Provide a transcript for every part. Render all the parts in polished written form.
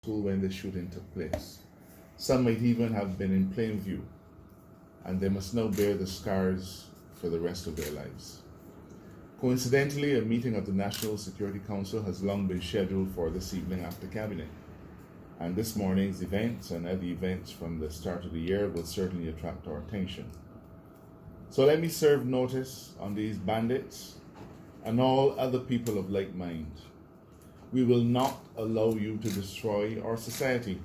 school when the shooting took place. Some might even have been in plain view, and they must now bear the scars for the rest of their lives. Coincidentally, a meeting of the National Security Council has long been scheduled for this evening after Cabinet, and this morning's events and other events from the start of the year will certainly attract our attention. So let me serve notice on these bandits and all other people of like mind. We will not allow you to destroy our society.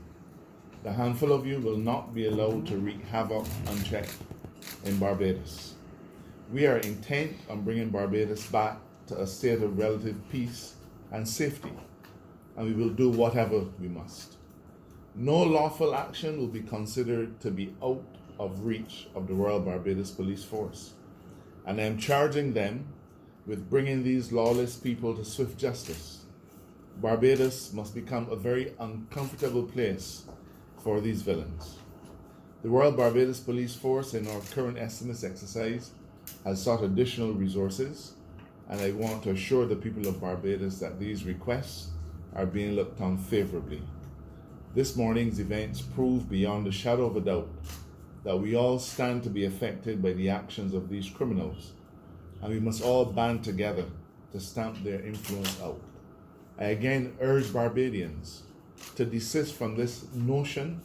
The handful of you will not be allowed to wreak havoc unchecked in Barbados. We are intent on bringing Barbados back to a state of relative peace and safety, and we will do whatever we must. No lawful action will be considered to be out of reach of the Royal Barbados Police Force, and I am charging them with bringing these lawless people to swift justice. Barbados must become a very uncomfortable place for these villains. The Royal Barbados Police Force, in our current estimates exercise, has sought additional resources, and I want to assure the people of Barbados that these requests are being looked on favorably. This morning's events prove beyond a shadow of a doubt that we all stand to be affected by the actions of these criminals, and we must all band together to stamp their influence out. I again urge Barbadians to desist from this notion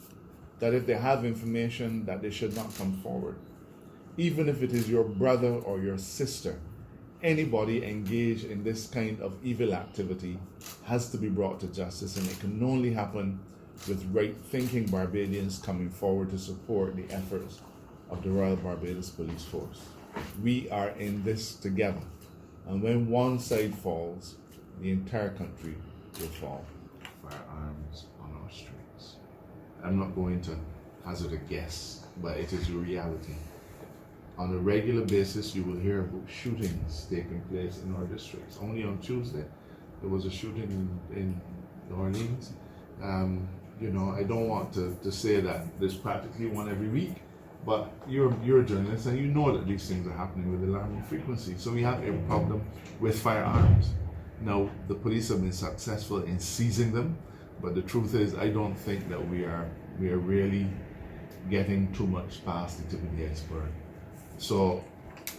that if they have information that they should not come forward. Even if it is your brother or your sister, anybody engaged in this kind of evil activity has to be brought to justice, and it can only happen with right-thinking Barbadians coming forward to support the efforts of the Royal Barbados Police Force. We are in this together, and when one side falls, the entire country will fall. Firearms on our streets. I'm not going to hazard a guess, but it is a reality. On a regular basis, you will hear about shootings taking place in our districts. Only on Tuesday, there was a shooting in New Orleans. I don't want to say that there's practically one every week, but you're a journalist and you know that these things are happening with alarming frequency. So we have a problem with firearms. Now, the police have been successful in seizing them, but the truth is, I don't think that we are really getting too much past the tip of the iceberg. So,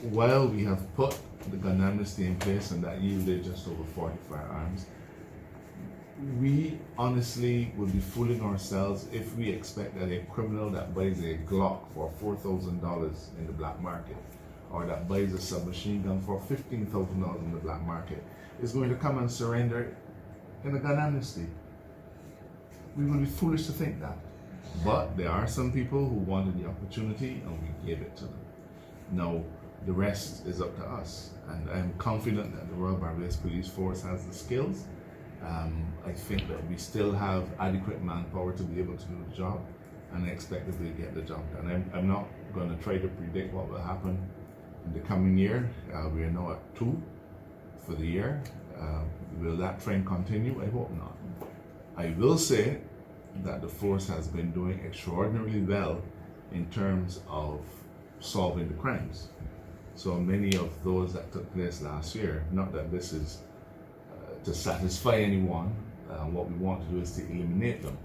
while we have put the gun amnesty in place and that yielded just over 40 firearms, we honestly would be fooling ourselves if we expect that a criminal that buys a Glock for $4,000 in the black market, or that buys a submachine gun for $15,000 in the black market, is going to come and surrender in a gun amnesty. We would be foolish to think that. But there are some people who wanted the opportunity and we gave it to them. Now, the rest is up to us. And I'm confident that the Royal Barbados Police Force has the skills. I think that we still have adequate manpower to be able to do the job, and I expect that we'll get the job done. I'm not going to try to predict what will happen in the coming year. We are now at 2 for the year. Will that trend continue? I hope not. I will say that the force has been doing extraordinarily well in terms of solving the crimes. So many of those that took place last year, not that this is to satisfy anyone, what we want to do is to eliminate them,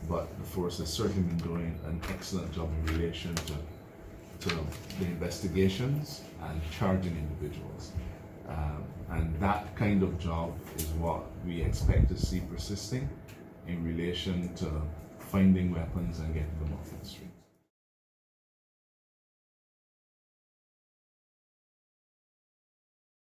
but the force has certainly been doing an excellent job in relation to the investigations and charging individuals. And that kind of job is what we expect to see persisting in relation to finding weapons and getting them off the street.